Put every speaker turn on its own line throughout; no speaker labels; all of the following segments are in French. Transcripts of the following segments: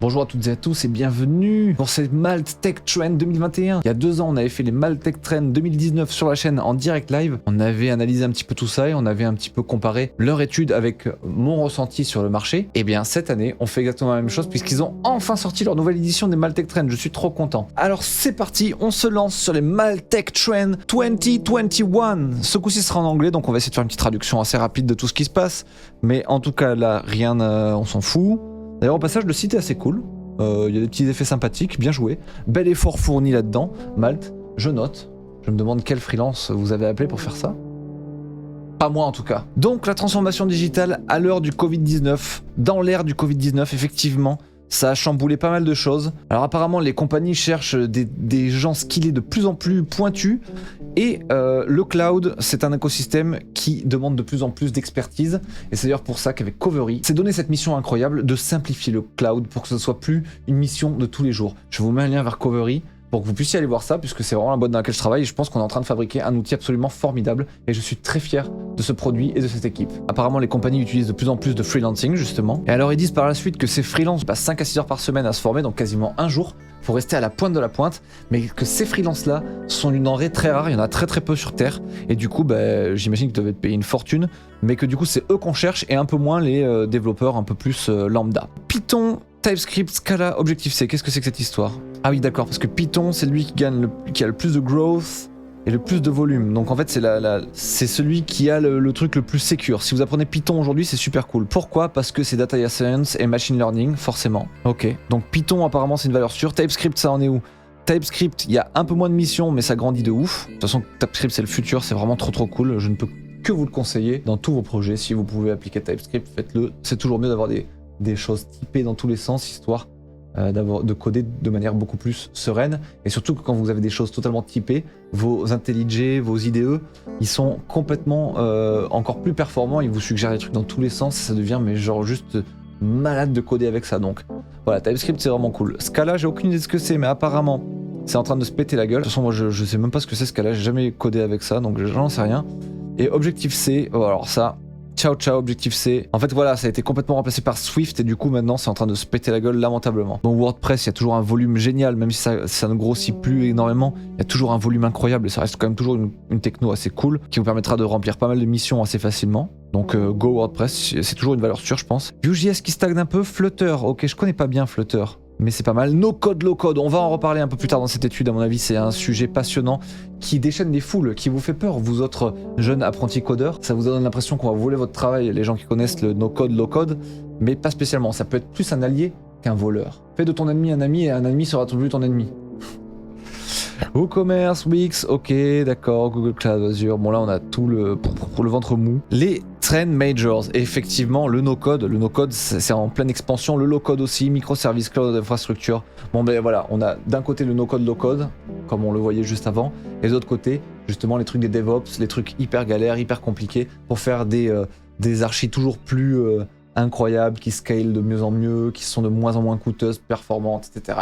Bonjour à toutes et à tous et bienvenue pour ces Malt Tech Trend 2021. Il y a 2 ans, on avait fait les Malt Tech Trend 2019 sur la chaîne en direct live. On avait analysé un petit peu tout ça et on avait un petit peu comparé leur étude avec mon ressenti sur le marché. Et bien cette année, on fait exactement la même chose puisqu'ils ont enfin sorti leur nouvelle édition des Malt Tech Trend. Je suis trop content. Alors c'est parti, on se lance sur les Malt Tech Trend 2021. Ce coup-ci sera en anglais, donc on va essayer de faire une petite traduction assez rapide de tout ce qui se passe. Mais en tout cas là, rien, on s'en fout. D'ailleurs au passage le site est assez cool, il y a des petits effets sympathiques, bien joué, bel effort fourni là-dedans, Malte, je note, je me demande quel freelance vous avez appelé pour faire ça. Pas moi en tout cas. Donc la transformation digitale à l'heure du Covid-19, dans l'ère du Covid-19 effectivement, ça a chamboulé pas mal de choses. Alors apparemment les compagnies cherchent des gens skillés de plus en plus pointus et le cloud c'est un écosystème qui demande de plus en plus d'expertise et c'est d'ailleurs pour ça qu'avec Covery c'est donné cette mission incroyable de simplifier le cloud pour que ce soit plus une mission de tous les jours. Je vous mets un lien vers Covery pour que vous puissiez aller voir ça puisque c'est vraiment la boîte dans laquelle je travaille et je pense qu'on est en train de fabriquer un outil absolument formidable et je suis très fier de ce produit et de cette équipe. Apparemment les compagnies utilisent de plus en plus de freelancing justement et alors ils disent par la suite que ces freelances passent 5 à 6 heures par semaine à se former, donc quasiment un jour pour rester à la pointe de la pointe, mais que ces freelances là sont une denrée très rare, il y en a très très peu sur Terre et du coup j'imagine qu'ils doivent être payés une fortune, mais que du coup c'est eux qu'on cherche et un peu moins les développeurs un peu plus lambda. Python, TypeScript, Scala, Objective-C, qu'est-ce que c'est que cette histoire? Ah oui d'accord, parce que Python c'est lui qui a le plus de growth et le plus de volume, donc en fait c'est celui qui a le truc le plus secure. Si vous apprenez Python aujourd'hui c'est super cool. Pourquoi? Parce que c'est data science et machine learning forcément. Ok, donc Python apparemment c'est une valeur sûre. TypeScript ça en est où? TypeScript il y a un peu moins de missions mais ça grandit de ouf. De toute façon TypeScript c'est le futur, c'est vraiment trop cool, je ne peux que vous le conseiller dans tous vos projets. Si vous pouvez appliquer TypeScript faites-le, c'est toujours mieux d'avoir des choses typées dans tous les sens histoire de coder de manière beaucoup plus sereine et surtout que quand vous avez des choses totalement typées, vos IntelliJ, vos IDE, ils sont complètement encore plus performants, ils vous suggèrent des trucs dans tous les sens et ça devient mais genre juste malade de coder avec ça. Donc voilà, TypeScript c'est vraiment cool. Scala j'ai aucune idée de ce que c'est mais apparemment c'est en train de se péter la gueule. De toute façon moi je sais même pas ce que c'est Scala, j'ai jamais codé avec ça donc j'en sais rien. Et Objective-C, oh, alors ça ciao Objective-C. En fait voilà, ça a été complètement remplacé par Swift et du coup maintenant c'est en train de se péter la gueule lamentablement. Donc WordPress, il y a toujours un volume génial, même si ça ne grossit plus énormément, il y a toujours un volume incroyable et ça reste quand même toujours une techno assez cool qui vous permettra de remplir pas mal de missions assez facilement. Donc go WordPress, c'est toujours une valeur sûre je pense. Vue.js qui stagne un peu, Flutter, ok je connais pas bien Flutter. Mais c'est pas mal. No code, low code, on va en reparler un peu plus tard dans cette étude, à mon avis c'est un sujet passionnant qui déchaîne des foules, qui vous fait peur, vous autres jeunes apprentis codeurs. Ça vous donne l'impression qu'on va voler votre travail, les gens qui connaissent le no code, low code, mais pas spécialement, ça peut être plus un allié qu'un voleur. Fais de ton ennemi un ami et un ami sera toujours ton ennemi. WooCommerce, Wix, ok, d'accord, Google Cloud, Azure, bon là on a tout pour le ventre mou. Les trend majors, et effectivement le no-code c'est en pleine expansion, le low-code aussi, microservices, cloud infrastructure. Bon ben voilà, on a d'un côté le no-code, low-code, comme on le voyait juste avant, et de l'autre côté, justement les trucs des DevOps, les trucs hyper galères, hyper compliqués, pour faire des archis toujours plus incroyables, qui scalent de mieux en mieux, qui sont de moins en moins coûteuses, performantes, etc.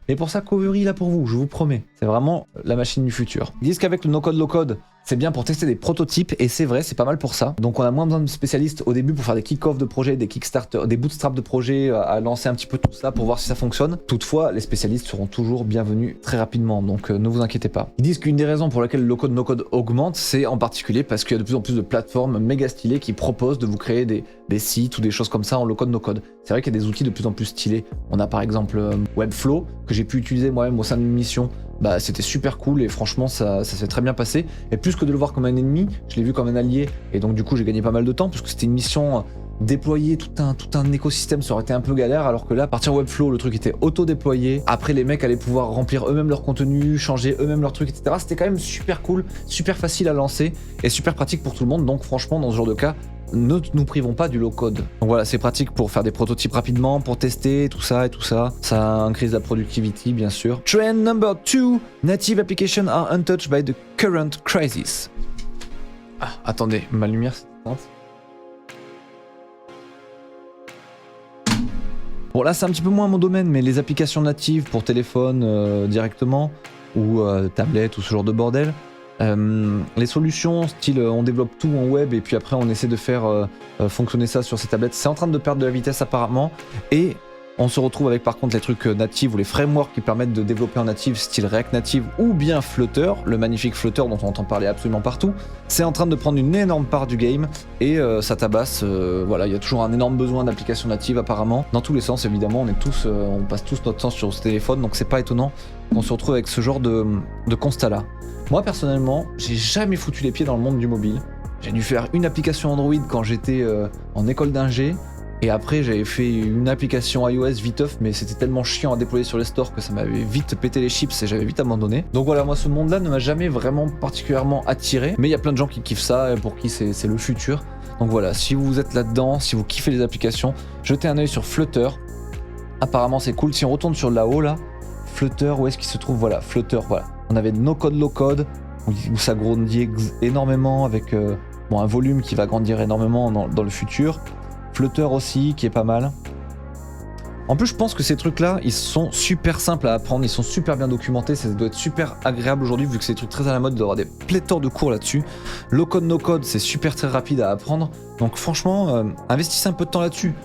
Mais pour ça, Covery est là pour vous, je vous promets. C'est vraiment la machine du futur. Ils disent qu'avec le no-code, low-code, c'est bien pour tester des prototypes, et c'est vrai, c'est pas mal pour ça. Donc on a moins besoin de spécialistes au début pour faire des kick-off de projets, des kickstarter, des bootstraps de projets, à lancer un petit peu tout ça pour voir si ça fonctionne. Toutefois, les spécialistes seront toujours bienvenus très rapidement, donc ne vous inquiétez pas. Ils disent qu'une des raisons pour laquelle le low-code, no-code augmente, c'est en particulier parce qu'il y a de plus en plus de plateformes méga stylées qui proposent de vous créer des sites ou des choses comme ça en low-code, no-code. C'est vrai qu'il y a des outils de plus en plus stylés. On a par exemple Webflow, que j'ai pu utiliser moi-même au sein d'une mission. Bah c'était super cool et franchement ça s'est très bien passé. Et plus que de le voir comme un ennemi, je l'ai vu comme un allié et donc du coup j'ai gagné pas mal de temps parce que c'était une mission déployer tout un écosystème, ça aurait été un peu galère, alors que là, à partir de Webflow, le truc était auto-déployé. Après, les mecs allaient pouvoir remplir eux-mêmes leur contenu, changer eux-mêmes leur truc, etc. C'était quand même super cool, super facile à lancer et super pratique pour tout le monde. Donc franchement, dans ce genre de cas, ne nous privons pas du low-code. Donc voilà, c'est pratique pour faire des prototypes rapidement, pour tester, tout ça. Ça increase la productivity, bien sûr. Trend number 2, native applications are untouched by the current crisis. Ah, attendez, ma lumière s'est éteinte. Bon là c'est un petit peu moins mon domaine, mais les applications natives pour téléphone directement, ou tablette ou ce genre de bordel, les solutions style on développe tout en web et puis après on essaie de faire fonctionner ça sur ces tablettes, c'est en train de perdre de la vitesse apparemment, et On se retrouve avec par contre les trucs natifs ou les frameworks qui permettent de développer en native style React Native ou bien Flutter, le magnifique Flutter dont on entend parler absolument partout. C'est en train de prendre une énorme part du game et ça tabasse. Voilà, il y a toujours un énorme besoin d'applications natives apparemment. Dans tous les sens évidemment, on passe tous notre temps sur ce téléphone, donc c'est pas étonnant qu'on se retrouve avec ce genre de constat là. Moi personnellement, j'ai jamais foutu les pieds dans le monde du mobile. J'ai dû faire une application Android quand j'étais en école d'ingé. Et après, j'avais fait une application iOS viteuf, mais c'était tellement chiant à déployer sur les stores que ça m'avait vite pété les chips et j'avais vite abandonné. Donc voilà, moi ce monde-là ne m'a jamais vraiment particulièrement attiré, mais il y a plein de gens qui kiffent ça et pour qui c'est le futur. Donc voilà, si vous êtes là-dedans, si vous kiffez les applications, jetez un œil sur Flutter. Apparemment c'est cool. Si on retourne sur là-haut là, Flutter, où est-ce qu'il se trouve? Voilà, Flutter, voilà. On avait no code, low code, où ça grandit énormément avec un volume qui va grandir énormément dans le futur. Flutter aussi, qui est pas mal. En plus, je pense que ces trucs-là, ils sont super simples à apprendre, ils sont super bien documentés, ça doit être super agréable aujourd'hui, vu que c'est des trucs très à la mode, d'avoir des pléthores de cours là-dessus. Low code, no code, c'est super très rapide à apprendre. Donc franchement, investissez un peu de temps là-dessus.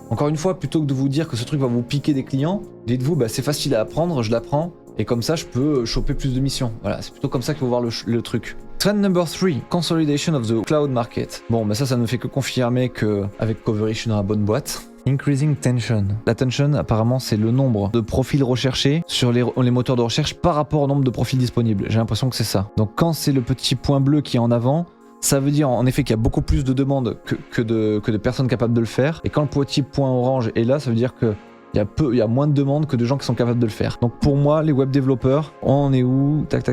Encore une fois, plutôt que de vous dire que ce truc va vous piquer des clients, dites-vous, c'est facile à apprendre, je l'apprends, et comme ça, je peux choper plus de missions. Voilà, c'est plutôt comme ça qu'il faut voir le truc. Trend number 3, consolidation of the cloud market. Bon, ça ne fait que confirmer qu'avec Covery, je suis dans la bonne boîte. Increasing tension. La tension, apparemment, c'est le nombre de profils recherchés sur les moteurs de recherche par rapport au nombre de profils disponibles. J'ai l'impression que c'est ça. Donc quand c'est le petit point bleu qui est en avant, ça veut dire en effet qu'il y a beaucoup plus de demandes que de personnes capables de le faire. Et quand le petit point orange est là, ça veut dire que il y a moins de demandes que de gens qui sont capables de le faire. Donc pour moi, les web développeurs, on est où? Tac.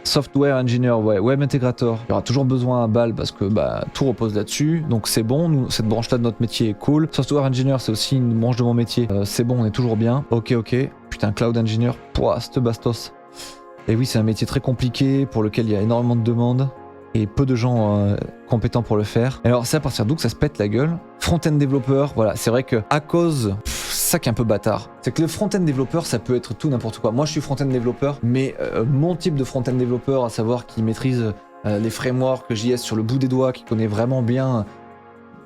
Software engineer, ouais, web integrator. Il y aura toujours besoin à balle parce que tout repose là-dessus. Donc c'est bon, nous, cette branche-là de notre métier est cool. Software engineer, c'est aussi une branche de mon métier. C'est bon, on est toujours bien. Ok. Putain, cloud engineer, pouah, cette bastos. Et oui, c'est un métier très compliqué pour lequel il y a énormément de demandes. Et peu de gens compétents pour le faire. Alors c'est à partir d'où que ça se pète la gueule. Front-end développeur, voilà, c'est vrai que à cause, ça qui est un peu bâtard, c'est que le front-end développeur, ça peut être tout n'importe quoi. Moi je suis front-end développeur, mais mon type de front-end développeur, à savoir qui maîtrise les frameworks JS sur le bout des doigts, qui connaît vraiment bien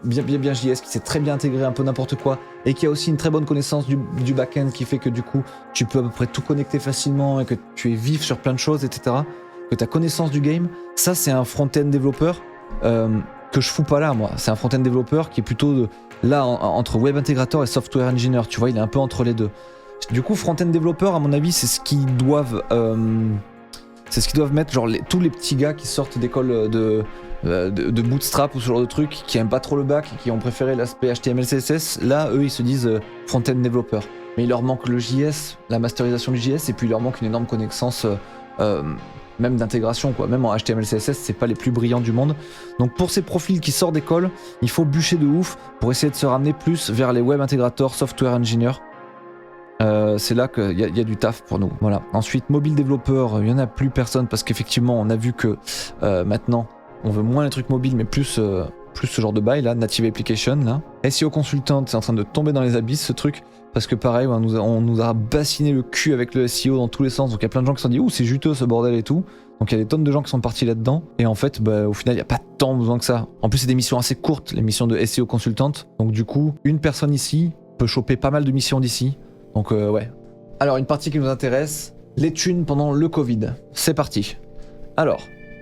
JS, qui sait très bien intégrer un peu n'importe quoi, et qui a aussi une très bonne connaissance du back-end, qui fait que du coup, tu peux à peu près tout connecter facilement, et que tu es vif sur plein de choses, etc., que tu as connaissance du game, ça c'est un front-end développeur que je fous pas là, moi. C'est un front-end développeur qui est plutôt là entre web integrator et software engineer, tu vois, il est un peu entre les deux. Du coup, front-end développeur, à mon avis, c'est ce qu'ils doivent mettre, genre tous les petits gars qui sortent d'école de bootstrap ou ce genre de truc, qui aiment pas trop le back et qui ont préféré l'aspect HTML CSS. Là, eux, ils se disent front-end développeur. Mais il leur manque le JS, la masterisation du JS, et puis il leur manque une énorme connaissance même d'intégration, quoi. Même en HTML CSS, c'est pas les plus brillants du monde. Donc pour ces profils qui sortent d'école, il faut bûcher de ouf pour essayer de se ramener plus vers les web integrators, software engineer. C'est là qu'il y a du taf pour nous. Voilà. Ensuite, mobile développeur, il y en a plus personne parce qu'effectivement, on a vu que maintenant, on veut moins les trucs mobiles, mais plus ce genre de bail là, native application là. SEO consultant, c'est en train de tomber dans les abysses ce truc. Parce que pareil, on nous a bassiné le cul avec le SEO dans tous les sens. Donc il y a plein de gens qui se sont dit « Ouh, c'est juteux ce bordel et tout ». Donc il y a des tonnes de gens qui sont partis là-dedans. Et en fait, au final, il n'y a pas tant besoin que ça. En plus, c'est des missions assez courtes, les missions de SEO consultante. Donc du coup, une personne ici peut choper pas mal de missions d'ici. Donc ouais. Alors, une partie qui nous intéresse, les thunes pendant le Covid. C'est parti. Alors,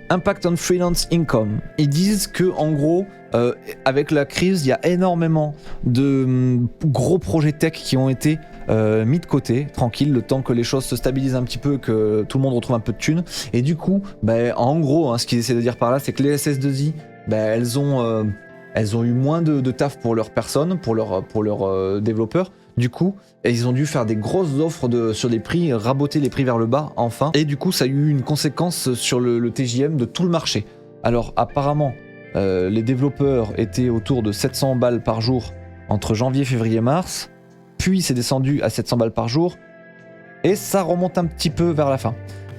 impact on freelance income. Ils disent que en gros, avec la crise, il y a énormément de gros projets tech qui ont été mis de côté, tranquille, le temps que les choses se stabilisent un petit peu, que tout le monde retrouve un peu de thunes. Et du coup, en gros, ce qu'ils essaient de dire par là, c'est que les SS2I, elles ont eu moins de taf pour leurs personnes, pour leurs développeurs. Du coup, ils ont dû faire des grosses offres sur des prix, raboter les prix vers le bas, enfin. Et du coup, ça a eu une conséquence sur le TJM de tout le marché. Alors, apparemment, les développeurs étaient autour de 700 balles par jour entre janvier, février, mars. Puis, c'est descendu à 700 balles par jour. Et ça remonte un petit peu vers la fin.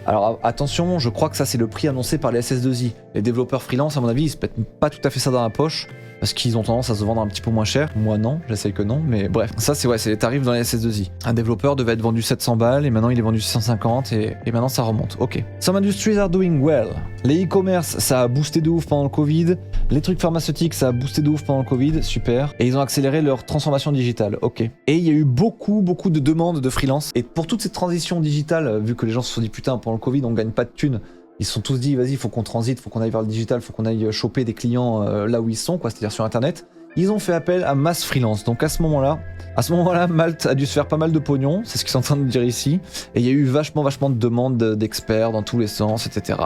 Alors, attention, je crois que ça, c'est le prix annoncé par les SS2I. Les développeurs freelance, à mon avis, ils se mettent pas tout à fait ça dans la poche. parce qu'ils ont tendance à se vendre un petit peu moins cher. Moi non, j'essaye que non, mais bref. Ça c'est les tarifs dans les SS2I. Un développeur devait être vendu 700 balles et maintenant il est vendu 650 et maintenant ça remonte. Ok. Some industries are doing well. Les e-commerce, ça a boosté de ouf pendant le Covid. Les trucs pharmaceutiques, ça a boosté de ouf pendant le Covid. Super. Et ils ont accéléré leur transformation digitale. Ok. Et il y a eu beaucoup de demandes de freelance. Et pour toute cette transition digitale, vu que les gens se sont dit putain, pendant le Covid, on gagne pas de thunes. Ils se sont tous dit, vas-y, faut qu'on transite, faut qu'on aille vers le digital, faut qu'on aille choper des clients là où ils sont, quoi, c'est-à-dire sur Internet. Ils ont fait appel à masse freelance. Donc à ce moment-là, Malte a dû se faire pas mal de pognon, c'est ce qu'ils sont en train de dire ici. Et il y a eu vachement de demandes d'experts dans tous les sens, etc.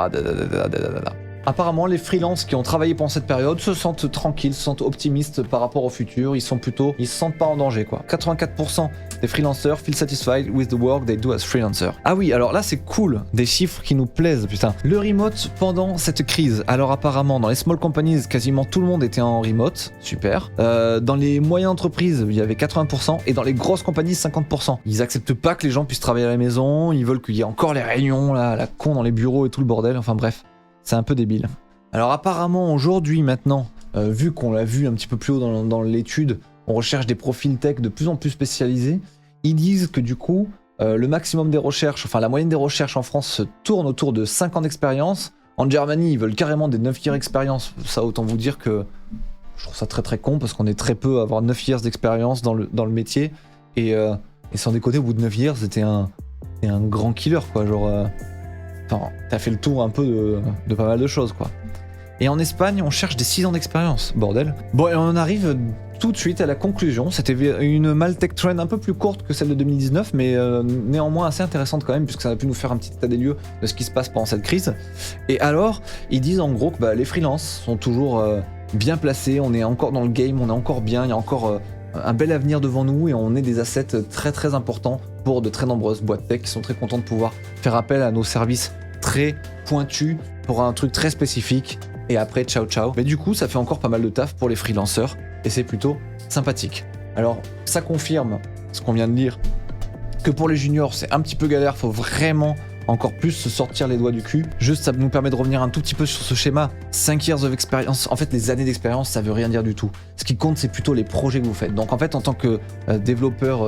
Apparemment, les freelances qui ont travaillé pendant cette période se sentent tranquilles, se sentent optimistes par rapport au futur. Ils se sentent pas en danger, quoi. 84% des freelancers feel satisfied with the work they do as freelancer. Ah oui, alors là, c'est cool. Des chiffres qui nous plaisent, putain. Le remote pendant cette crise. Alors apparemment, dans les small companies, quasiment tout le monde était en remote. Super. Dans les moyennes entreprises, il y avait 80% et dans les grosses compagnies, 50%. Ils acceptent pas que les gens puissent travailler à la maison. Ils veulent qu'il y ait encore les réunions, là, la con dans les bureaux et tout le bordel. Enfin bref. C'est un peu débile. Alors apparemment aujourd'hui maintenant, vu qu'on l'a vu un petit peu plus haut dans l'étude, on recherche des profils tech de plus en plus spécialisés. Ils disent que du coup, le maximum des recherches, enfin la moyenne des recherches en France se tourne autour de 5 ans d'expérience. En Germany, ils veulent carrément des 9 years d'expérience. Ça, autant vous dire que je trouve ça très con parce qu'on est très peu à avoir 9 years d'expérience dans le métier. Et sans déconner, au bout de 9 years, c'était un grand killer, quoi. Genre... Enfin, t'as fait le tour un peu de pas mal de choses, quoi. Et en Espagne, on cherche des 6 ans d'expérience, bordel. Bon, et on en arrive tout de suite à la conclusion. C'était une Maltech Trend un peu plus courte que celle de 2019, mais néanmoins assez intéressante quand même, puisque ça a pu nous faire un petit état des lieux de ce qui se passe pendant cette crise. Et alors, ils disent en gros que les freelances sont toujours bien placés, on est encore dans le game, on est encore bien, il y a encore... un bel avenir devant nous et on est des assets très importants pour de très nombreuses boîtes tech qui sont très contents de pouvoir faire appel à nos services très pointus pour un truc très spécifique et après ciao. Mais du coup ça fait encore pas mal de taf pour les freelancers et c'est plutôt sympathique. Alors ça confirme ce qu'on vient de dire, que pour les juniors c'est un petit peu galère, faut vraiment encore plus se sortir les doigts du cul. Juste ça nous permet de revenir un tout petit peu sur ce schéma. 5 years of experience, en fait les années d'expérience ça veut rien dire du tout. Ce qui compte c'est plutôt les projets que vous faites. Donc en fait en tant que développeur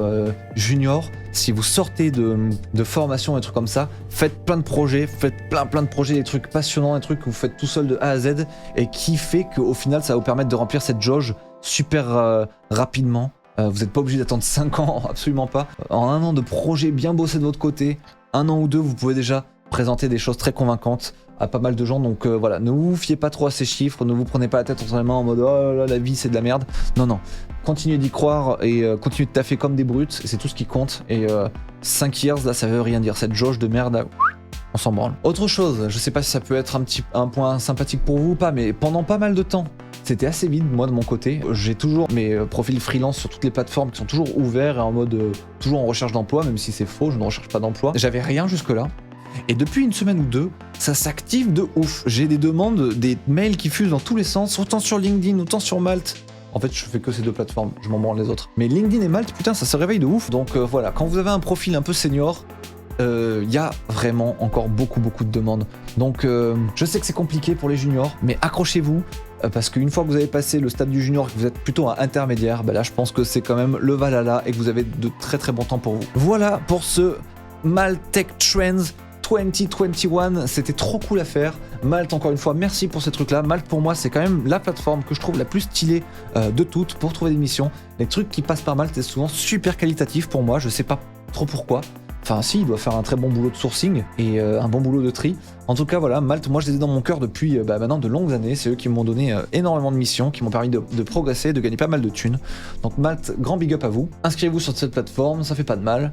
junior, si vous sortez de formation et trucs comme ça, faites plein de projets, faites plein de projets, des trucs passionnants, des trucs que vous faites tout seul de A à Z et qui fait qu'au final ça va vous permettre de remplir cette jauge super rapidement. Vous n'êtes pas obligé d'attendre 5 ans, absolument pas. En 1 an de projet bien bossé de votre côté, 1 an ou 2, vous pouvez déjà présenter des choses très convaincantes à pas mal de gens. Donc voilà, ne vous fiez pas trop à ces chiffres, ne vous prenez pas la tête entre les mains en mode oh là la vie c'est de la merde. Non, continuez d'y croire et continuez de taffer comme des brutes, c'est tout ce qui compte. Et 5 years là ça veut rien dire, cette jauge de merde là, on s'en branle. Autre chose, je sais pas si ça peut être un point sympathique pour vous ou pas, mais pendant pas mal de temps, c'était assez vide, moi de mon côté. J'ai toujours mes profils freelance sur toutes les plateformes qui sont toujours ouverts et en mode toujours en recherche d'emploi, même si c'est faux, je ne recherche pas d'emploi. J'avais rien jusque-là. Et depuis une semaine ou deux, ça s'active de ouf. J'ai des demandes, des mails qui fusent dans tous les sens, autant sur LinkedIn, autant sur Malte. En fait, je fais que ces 2 plateformes, je m'en branle les autres. Mais LinkedIn et Malte, putain, ça se réveille de ouf. Donc voilà, quand vous avez un profil un peu senior, y a vraiment encore beaucoup de demandes. Donc je sais que c'est compliqué pour les juniors, mais accrochez-vous. Parce qu'une fois que vous avez passé le stade du junior et que vous êtes plutôt un intermédiaire, là je pense que c'est quand même le Valhalla et que vous avez de très bons temps pour vous. Voilà pour ce Maltech Trends 2021, c'était trop cool à faire. Malte, encore une fois, merci pour ces trucs-là. Malte, pour moi, c'est quand même la plateforme que je trouve la plus stylée de toutes pour trouver des missions. Les trucs qui passent par Malte, c'est souvent super qualitatif pour moi, je sais pas trop pourquoi. Enfin si, il doit faire un très bon boulot de sourcing et un bon boulot de tri. En tout cas voilà, Malte, moi je les ai dans mon cœur depuis maintenant de longues années. C'est eux qui m'ont donné énormément de missions, qui m'ont permis de progresser, de gagner pas mal de thunes. Donc Malte, grand big up à vous. Inscrivez-vous sur cette plateforme, ça fait pas de mal.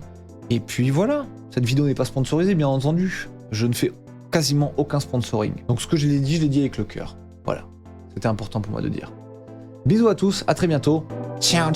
Et puis voilà, cette vidéo n'est pas sponsorisée bien entendu. Je ne fais quasiment aucun sponsoring. Donc ce que je l'ai dit avec le cœur. Voilà, c'était important pour moi de dire. Bisous à tous, à très bientôt. Ciao.